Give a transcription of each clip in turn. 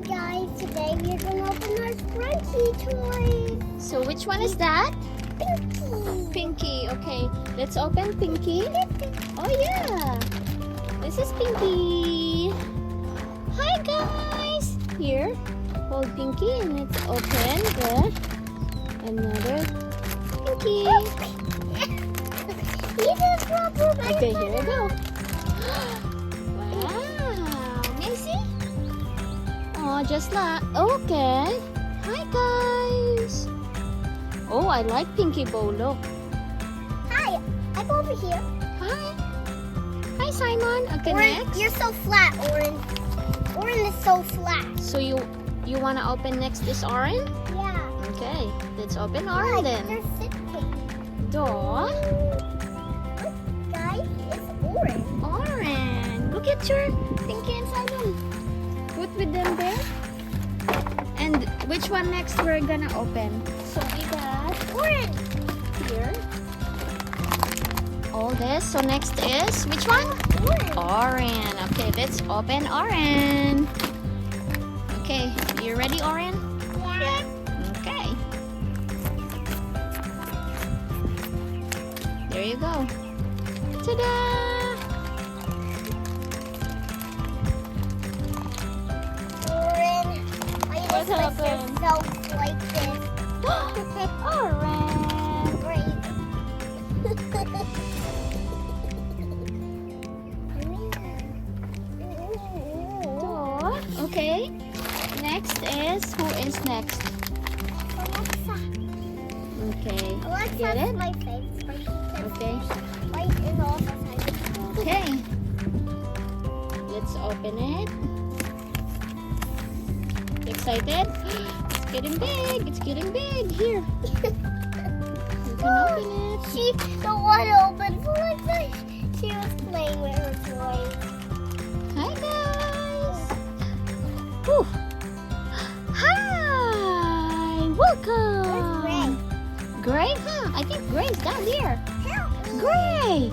guys, today we're gonna open our Sprunky toys. So which one is that? Pinky. Pinky. Okay, let's open Pinky. Oh yeah, this is Pinky. Hi guys. Here, hold Pinky and let's open another Pinky. Okay, here we go. Wow, Macy. Oh, just like okay. Hi guys. Oh, I like Pinky bow. Look. Hi, I'm over here. Hi. Hi, Simon. Okay, Oren, next. you're so flat, Oren. Oren is so flat. So you wanna open next this orange? Yeah. Okay, let's open orange then. They're sitting. Door. Guys, it's Oren. Orange. Look at your Pinky and Simon. Put with them there. And which one next we're gonna open? So we got Oren. here. All this. So next is which one? Oren. Orange. Okay, let's open orange. Okay, you ready, orange? Yeah. Okay. There you go. Ta-da! Oren, I What just put happened? yourself like this. Orange. Great. Door. Okay. Next is who is next? Alexa. Okay. Alexa, Get it? my face. Okay. Right in all the time. Okay. Let's open it. Excited? It's getting big. It's getting big. Here. You can open it. She don't want to open like that. She was playing with her toys. Hi guys. Whew. Hi. Welcome. Where's Gray? Huh? I think Gray's down here. Help me. Gray.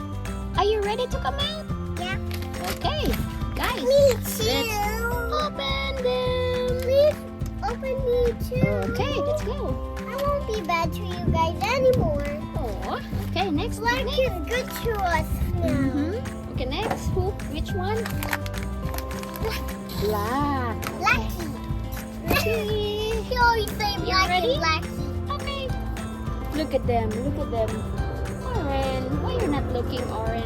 Are you ready to come out? Yeah. Okay. Guys. Me Let's too. open them. Please open me too. Okay, let's go. I won't be bad to you guys anymore. Oh. Okay, next. Black next. is good to us now. Mm-hmm. Okay, next. Who? Which one? Black. Blacky. Okay. He always say You Blacky, ready? Blacky. Okay. Look at them. Look at them. Oren, why you're not looking, Oren?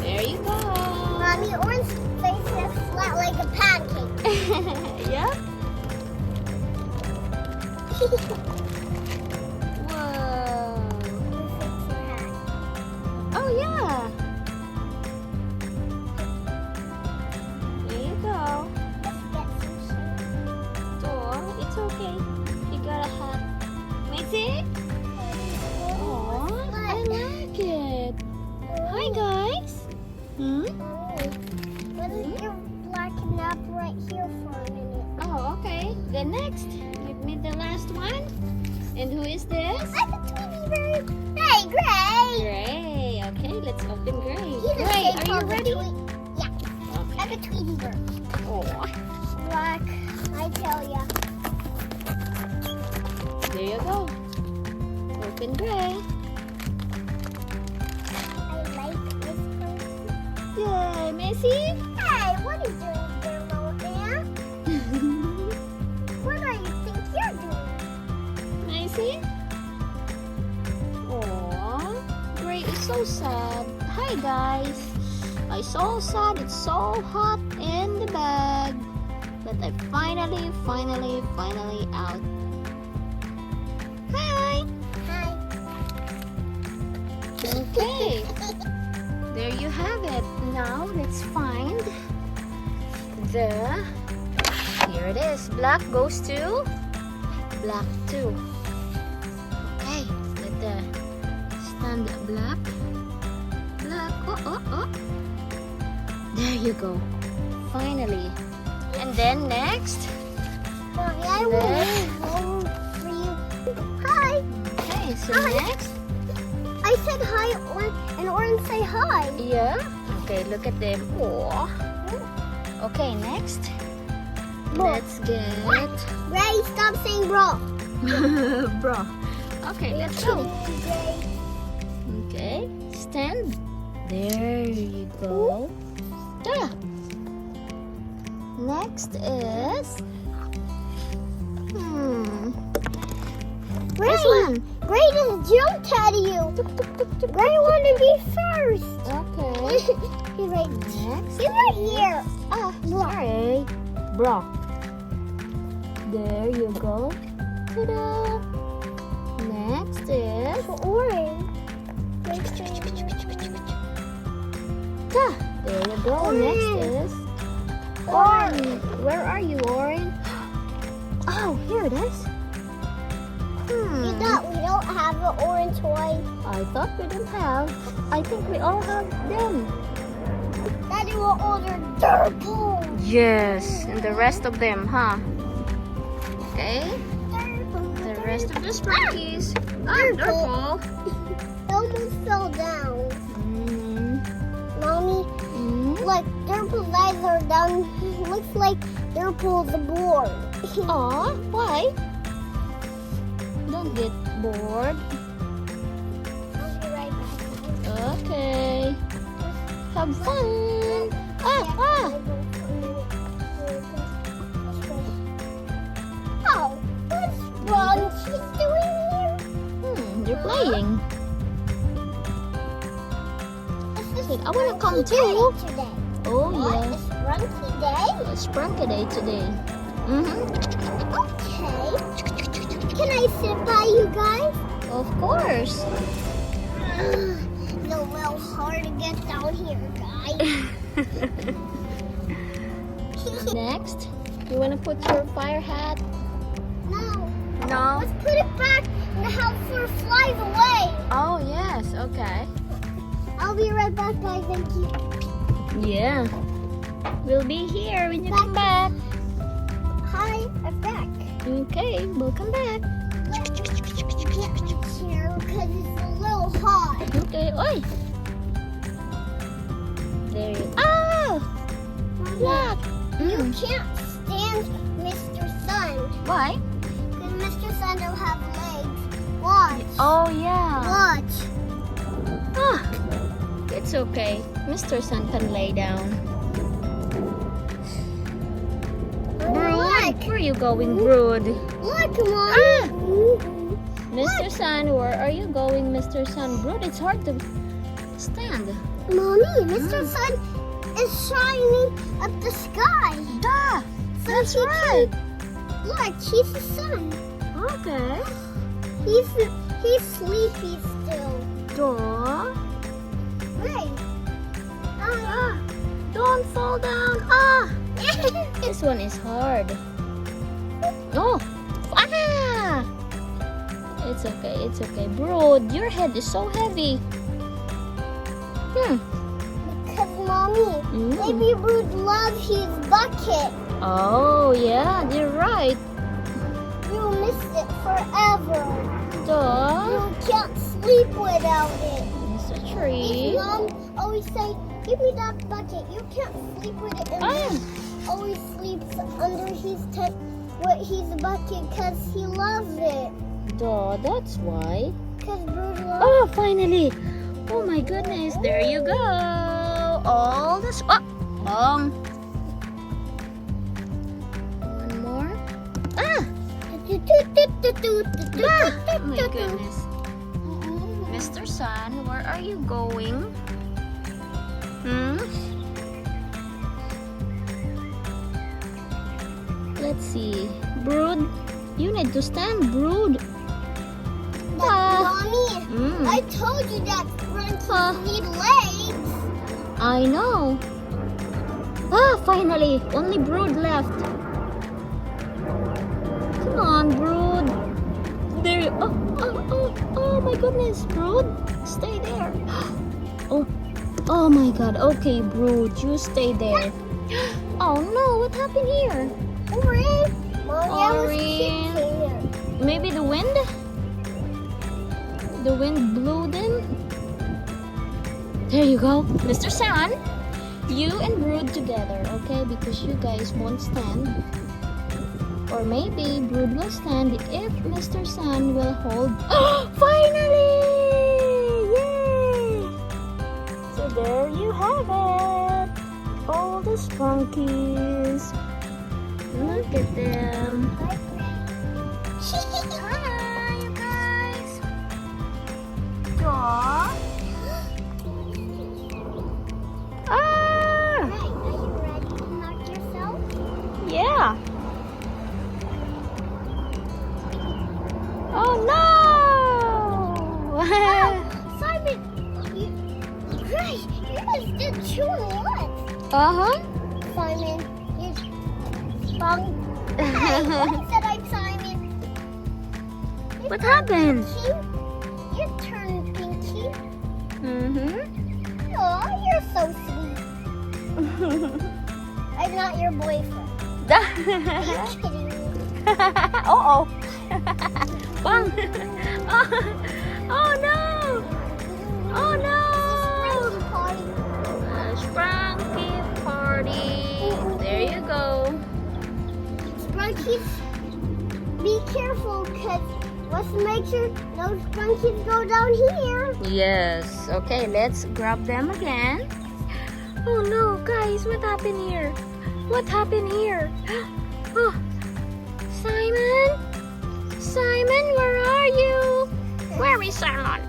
There you go. Mommy, Orange face is flat like a pancake. Yep. Whoa. Oh yeah. There you go. Door. It's okay. You got a hat. Macy? Oh, I like it. Hi guys. Hmm? What if you're blacking up right here for a minute? Oh, okay. Then next, give me the last one. And who is this? I'm a Tweety bird. Hey, Gray. Gray. Okay, let's open Gray. He's a Gray, shade are you called a ready? Yeah, I'm Okay. a Tweety bird. Oh, Black, I tell ya. there you go. Open Gray. I like this person. Yay, Macy. Hey, what are you doing there, little ant? What do you think you're doing? Macy? Oh, Gray is so sad. Hi guys. I'm so sad. It's so hot in the bag. But I finally out. Hi. Hi. Okay. There you have it. Now let's find the. Here it is. Black goes to black 2. Okay. Let the stand black. Black. Oh. There you go. Finally. And then next. Mommy, I will Next. home for you. Hi. Okay. So Hi. next. I said hi, and Orange say hi. Yeah. Okay, look at them. Oh. Okay, next. Bro. Let's get Ray, stop saying bro. bro. Okay, let's go. Ray. Okay, stand. There you go. Yeah. Next is Ray, this one. Ray just jumped at you. Ray want to be first. Okay. He's right. Next. He's right here. Ah, sorry. Bro. There you go. Ta-da. Next is Orange. ta. There you go. Orange. Next is orange. Where are you, orange? Oh, here it is. You thought we don't have an orange one? I thought we didn't have. I think we all have them. Daddy will order purple. Yes, and the rest of them, huh? Okay. The rest of the Sprunki'S. Ah, purple. It almost fell down. Mommy, look, Purple's eyes are down. Looks like Purple's bored. Aw, why? Don't get bored. I'll be right back. Okay. Have fun. Ah. Oh, what's wrong? She's doing here? They're playing. It's Wait, I wanna come Sprunky too. Day today. Oh What? yeah. It's Sprunky Day? It's Sprunky Day today. Okay. Can I sit by you guys? Of course. It's a little hard to get down here, guys. Next, you wanna put your fire hat? No. No. Let's put it back in the house before it flies away. Oh yes. Okay. I'll be right back, guys. Thank you. Yeah. We'll be here when you come back. Hi, I'm back. Okay, we'll come back. Get my chair because it's a little hot. Okay, oi! There you Ah! Look! You can't stand Mr. Sun Why? because Mr. Sun don't have legs. Watch. Oh, yeah. Watch. Ah, it's okay. Mr. Sun can lay down. Brood, Look. where are you going, Brood? Look, Mom. Ah! Mr. Sun, where are you going, Mr. Sun? Brood, it's hard to stand. Mommy, Mr. Sun is shining up the sky. Duh! So That's he right. can- Look, he's the sun. Okay. He's sleepy still. Duh. Right. Ah, don't fall down. Ah! This one is hard. Oh! Ah! It's okay, it's okay. Brood, your head is so heavy. Because Mommy, maybe Brood loves his bucket. Oh, yeah, you're right. You'll miss it forever. Duh. You can't sleep without it. It's a His tree. mom always say, give me that bucket. You can't sleep with it. And Ah. he always sleeps under his tent with his bucket because he loves it. Duh, that's why. Because Brood loves Oh, finally. Oh my goodness, there you go. All this. Oh, One more. Ah! Oh my goodness. Mr. Sun, where are you going? Let's see. Brood, you need to stand, Brood. Mommy, I told you that Sprunki'S need legs. I know. Ah, finally, only Brood left. Come on, Brood. There you. Oh my goodness, Brood, stay there. Oh my God. Okay, Brood, you stay there. Oh no, what happened here? Orange. Mommy, I was Orange. kicking. Maybe the wind? The wind blew them? There you go. Mr. Sun, You and Brood together, okay? Because you guys won't stand. Or maybe Brood will stand if Mr. Sun will hold. Finally! Yay! So there you have it. All the Sprunkies. Look at them. Hi, you guys. Aww. Ah! Right, are you ready to knock yourself? Yeah. Oh no! Simon, Grace, you guys did 2 in 1. Uh-huh. Simon, you sprung. Hey, what said I'm Simon? What happened? Pinky? You turned Pinky. Mm-hmm. Oh, you're so sweet. I'm not your boyfriend. Are you kidding me? Uh-oh. Bang. Oh no! Oh no! Sprunky party. Sprunky party. There you go. Sprunkies, be careful, cause let's make sure no Sprunkies go down here. Yes. Okay, let's grab them again. Oh no, guys, what happened here? What happened here? Oh, Simon? Simon, where are you? Where is Simon?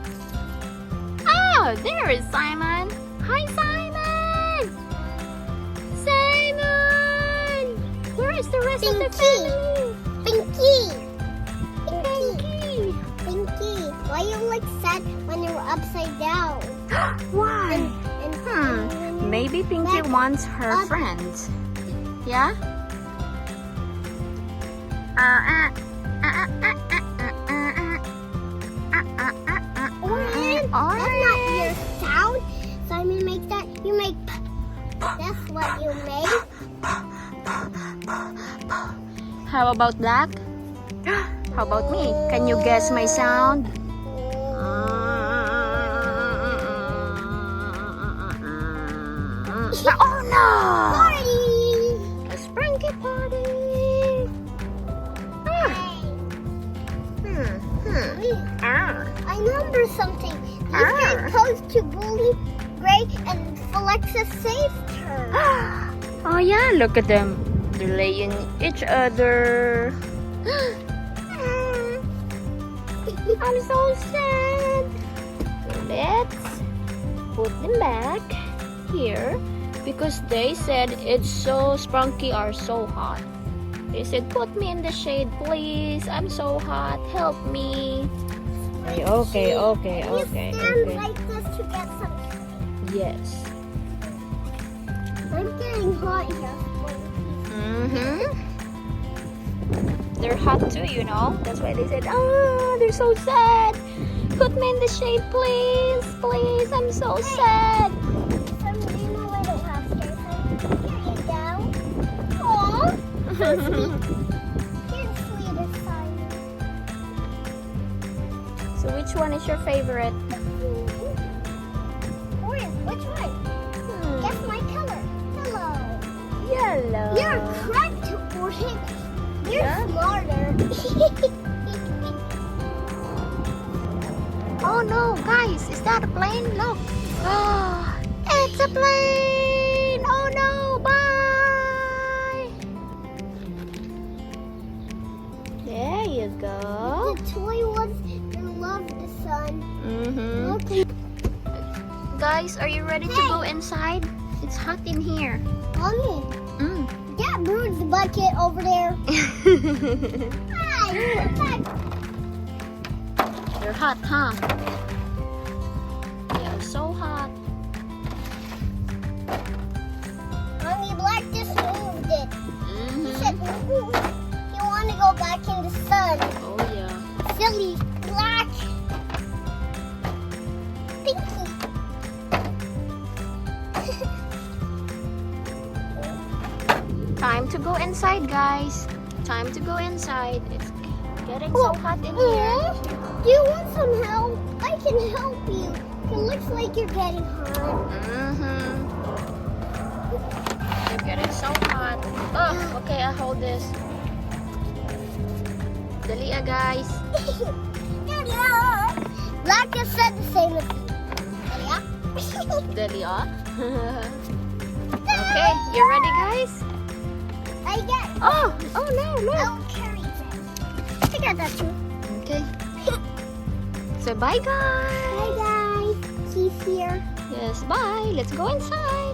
Oh, there is Simon. Hi, Simon. Simon. Where is the rest of the family? Pinky. Pinky. Pinky. Why you look sad when you're upside down? Why? And Maybe Pinky wants her friends. Yeah? That's not your sound. Simon makes that. You make. That's what you make. How about Black? How about me? Can you guess my sound? Oh no! Party. A Sprunky party! I remember something. He's getting close to Bully, Gray, and Alexa saved her. Oh yeah, look at them. They're laying each other. I'm so sad. Let's put them back here because they said it's so Sprunky are so hot. They said, put me in the shade, please. I'm so hot. Help me. Okay. You stand like this to get some. Yes. I'm getting hot here. They're hot too, you know. That's why they said, they're so sad. Put me in the shade, please. Please, I'm so sad. Do you know where the upstairs is? Here you go. Aww. So sweet. You're the sweetest, Simon. So which one is your favorite? Orange. Which one? Guess my color. Hello. Yellow. You're correct, Orange. You're smarter. Oh no, guys, is that a plane? Look. Oh, it's a plane. Oh no, bye. There you go. The toy ones, they love the sun. Okay. Guys, are you ready to go inside? It's hot in here. Mommy, that Brood's bucket over there. Hi, You're hot, huh? You're so hot. Mommy, Black just moved it. He said, you want to go back in the sun. Oh yeah. Silly Black. Pinky. Time to go inside, guys. Time to go inside. It's getting so hot in here. Do you want some help? I can help you. It looks like you're getting hot. Okay, I'll hold this. Dali guys. Black just said the same as you. Dali Okay, you ready guys? I get. Oh no, look. I'll carry it. I got that too. Okay. So bye guys. Bye guys. He's here. Yes, bye. Let's go inside.